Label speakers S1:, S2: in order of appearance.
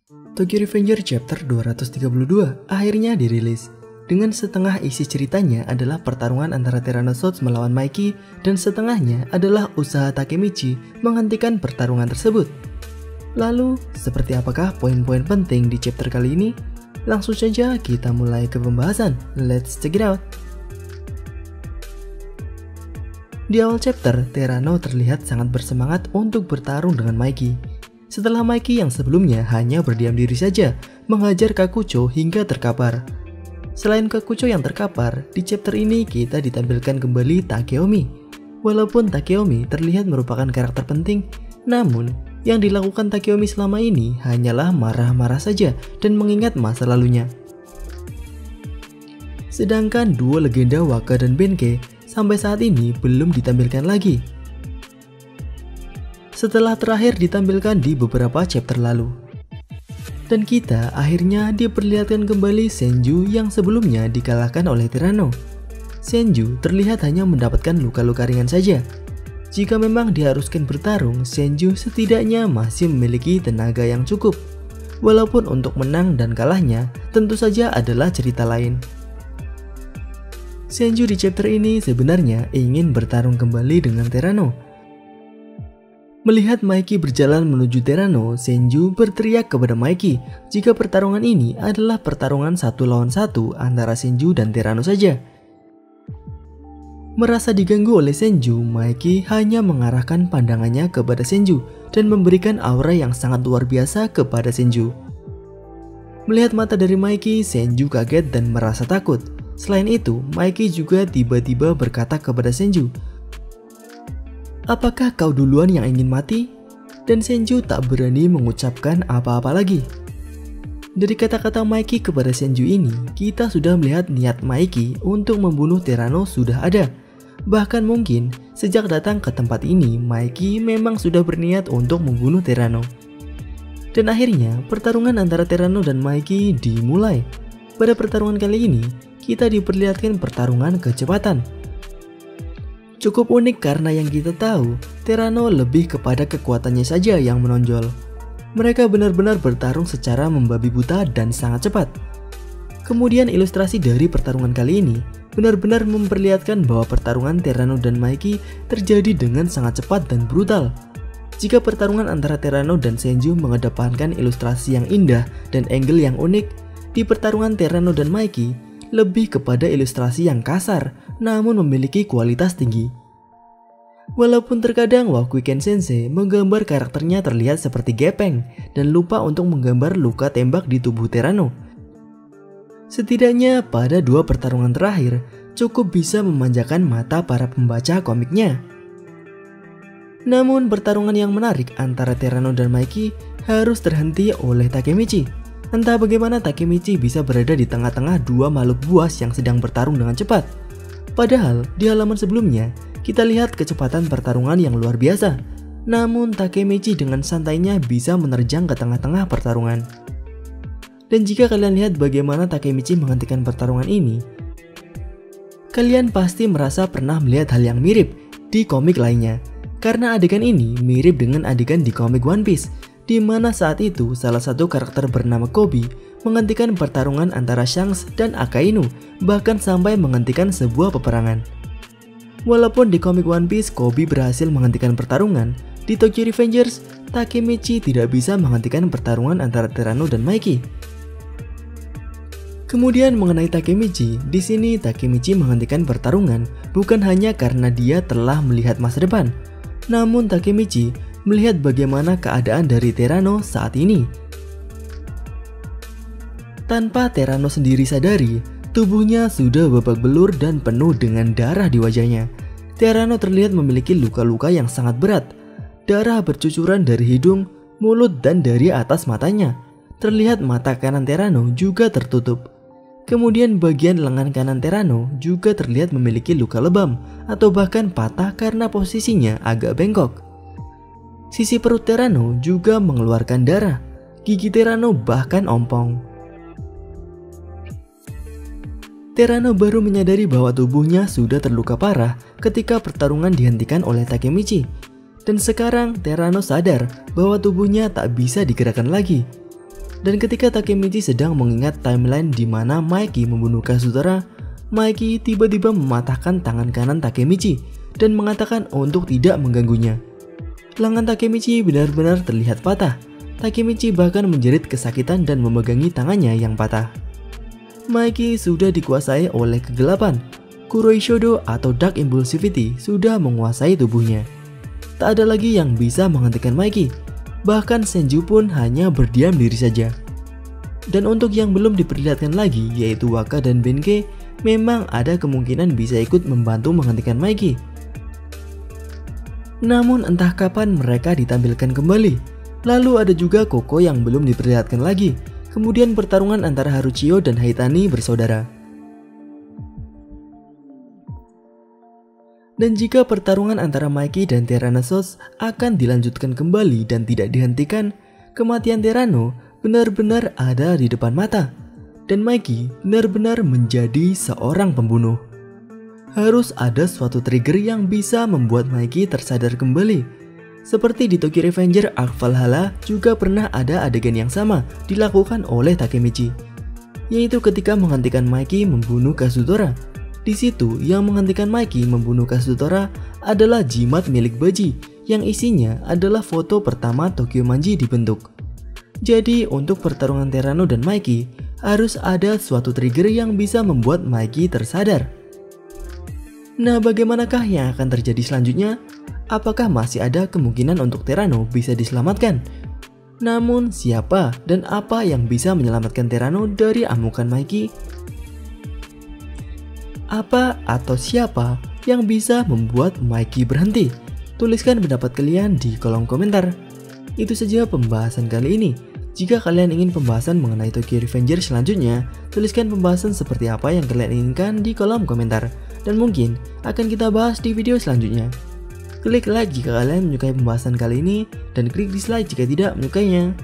S1: Tokyo Revenger Chapter 232 akhirnya dirilis. Dengan setengah isi ceritanya adalah pertarungan antara Tyrannosaurus melawan Mikey dan setengahnya adalah usaha Takemichi menghentikan pertarungan tersebut. Lalu, seperti apakah poin-poin penting di chapter kali ini? Langsung saja kita mulai ke pembahasan. Let's check it out. Di awal chapter, Tyranno terlihat sangat bersemangat untuk bertarung dengan Mikey. Setelah Mikey yang sebelumnya hanya berdiam diri saja, menghajar Kakucho hingga terkapar. Selain Kakucho yang terkapar, di chapter ini kita ditampilkan kembali Takeomi. Walaupun Takeomi terlihat merupakan karakter penting, namun yang dilakukan Takeomi selama ini hanyalah marah-marah saja dan mengingat masa lalunya. Sedangkan duo legenda Waka dan Benkei sampai saat ini belum ditampilkan lagi. Setelah terakhir ditampilkan di beberapa chapter lalu. Dan kita akhirnya diperlihatkan kembali Senju yang sebelumnya dikalahkan oleh Tyranno. Senju terlihat hanya mendapatkan luka-luka ringan saja. Jika memang diharuskan bertarung, Senju setidaknya masih memiliki tenaga yang cukup. Walaupun untuk menang dan kalahnya tentu saja adalah cerita lain. Senju di chapter ini sebenarnya ingin bertarung kembali dengan Tyranno. Melihat Mikey berjalan menuju Tyranno, Senju berteriak kepada Mikey jika pertarungan ini adalah pertarungan 1 lawan 1 antara Senju dan Tyranno saja. Merasa diganggu oleh Senju, Mikey hanya mengarahkan pandangannya kepada Senju dan memberikan aura yang sangat luar biasa kepada Senju. Melihat mata dari Mikey, Senju kaget dan merasa takut. Selain itu, Mikey juga tiba-tiba berkata kepada Senju, "Apakah kau duluan yang ingin mati?" Dan Senju tak berani mengucapkan apa-apa lagi. Dari kata-kata Mikey kepada Senju ini, kita sudah melihat niat Mikey untuk membunuh Tyranno sudah ada. Bahkan mungkin sejak datang ke tempat ini, Mikey memang sudah berniat untuk membunuh Tyranno. Dan akhirnya pertarungan antara Tyranno dan Mikey dimulai. Pada pertarungan kali ini, kita diperlihatkan pertarungan kecepatan. Cukup unik karena yang kita tahu, Tyranno lebih kepada kekuatannya saja yang menonjol. Mereka benar-benar bertarung secara membabi buta dan sangat cepat. Kemudian ilustrasi dari pertarungan kali ini benar-benar memperlihatkan bahwa pertarungan Tyranno dan Mikey terjadi dengan sangat cepat dan brutal. Jika pertarungan antara Tyranno dan Senju mengedepankan ilustrasi yang indah dan angle yang unik, di pertarungan Tyranno dan Mikey lebih kepada ilustrasi yang kasar namun memiliki kualitas tinggi. Walaupun terkadang Wakuken Sensei menggambar karakternya terlihat seperti gepeng dan lupa untuk menggambar luka tembak di tubuh Tyranno. Setidaknya pada 2 pertarungan terakhir cukup bisa memanjakan mata para pembaca komiknya. Namun pertarungan yang menarik antara Tyranno dan Mikey harus terhenti oleh Takemichi. Entah bagaimana Takemichi bisa berada di tengah-tengah 2 makhluk buas yang sedang bertarung dengan cepat. Padahal di halaman sebelumnya kita lihat kecepatan pertarungan yang luar biasa. Namun Takemichi dengan santainya bisa menerjang ke tengah-tengah pertarungan. Dan jika kalian lihat bagaimana Takemichi menghentikan pertarungan ini, kalian pasti merasa pernah melihat hal yang mirip di komik lainnya. Karena adegan ini mirip dengan adegan di komik One Piece, di mana saat itu salah satu karakter bernama Koby menghentikan pertarungan antara Shanks dan Akainu, bahkan sampai menghentikan sebuah peperangan. Walaupun di komik One Piece Koby berhasil menghentikan pertarungan, di Tokyo Revengers Takemichi tidak bisa menghentikan pertarungan antara Tyranno dan Mikey. Kemudian mengenai Takemichi, di sini Takemichi menghentikan pertarungan bukan hanya karena dia telah melihat masa depan, namun Takemichi melihat bagaimana keadaan dari Tyranno saat ini. Tanpa Tyranno sendiri sadari, tubuhnya sudah babak belur dan penuh dengan darah di wajahnya. Tyranno terlihat memiliki luka-luka yang sangat berat. Darah bercucuran dari hidung, mulut, dan dari atas matanya. Terlihat mata kanan Tyranno juga tertutup. Kemudian bagian lengan kanan Tyranno juga terlihat memiliki luka lebam atau bahkan patah karena posisinya agak bengkok. Sisi perut Tyranno juga mengeluarkan darah. Gigi Tyranno bahkan ompong. Tyranno baru menyadari bahwa tubuhnya sudah terluka parah ketika pertarungan dihentikan oleh Takemichi. Dan sekarang Tyranno sadar bahwa tubuhnya tak bisa digerakkan lagi. Dan ketika Takemichi sedang mengingat timeline di mana Mikey membunuh Kazutora, Mikey tiba-tiba mematahkan tangan kanan Takemichi dan mengatakan untuk tidak mengganggunya. Lengan Takemichi benar-benar terlihat patah. Takemichi bahkan menjerit kesakitan dan memegangi tangannya yang patah. Mikey sudah dikuasai oleh kegelapan. Kuroi Shodo atau Dark Impulsivity sudah menguasai tubuhnya. Tak ada lagi yang bisa menghentikan Mikey. Bahkan Senju pun hanya berdiam diri saja. Dan untuk yang belum diperlihatkan lagi, yaitu Waka dan Benkei, memang ada kemungkinan bisa ikut membantu menghentikan Mikey. Namun entah kapan mereka ditampilkan kembali. Lalu ada juga Koko yang belum diperlihatkan lagi. Kemudian pertarungan antara Haruchio dan Haitani bersaudara. Dan jika pertarungan antara Mikey dan Tyrannosaurus akan dilanjutkan kembali dan tidak dihentikan, kematian Tyranno benar-benar ada di depan mata. Dan Mikey benar-benar menjadi seorang pembunuh. Harus ada suatu trigger yang bisa membuat Mikey tersadar kembali. Seperti di Tokyo Revenger Arc Valhalla juga pernah ada adegan yang sama dilakukan oleh Takemichi, yaitu ketika menghentikan Mikey membunuh Kazutora. Di situ yang menghentikan Mikey membunuh Kazutora adalah jimat milik Baji yang isinya adalah foto pertama Tokyo Manji dibentuk. Jadi untuk pertarungan Tyranno dan Mikey harus ada suatu trigger yang bisa membuat Mikey tersadar. Nah, bagaimanakah yang akan terjadi selanjutnya? Apakah masih ada kemungkinan untuk Tyranno bisa diselamatkan? Namun siapa dan apa yang bisa menyelamatkan Tyranno dari amukan Mikey? Apa atau siapa yang bisa membuat Mikey berhenti? Tuliskan pendapat kalian di kolom komentar. Itu saja pembahasan kali ini. Jika kalian ingin pembahasan mengenai Tokyo Revenger selanjutnya, tuliskan pembahasan seperti apa yang kalian inginkan di kolom komentar. Dan mungkin akan kita bahas di video selanjutnya. Klik like jika kalian menyukai pembahasan kali ini, dan klik dislike jika tidak menyukainya.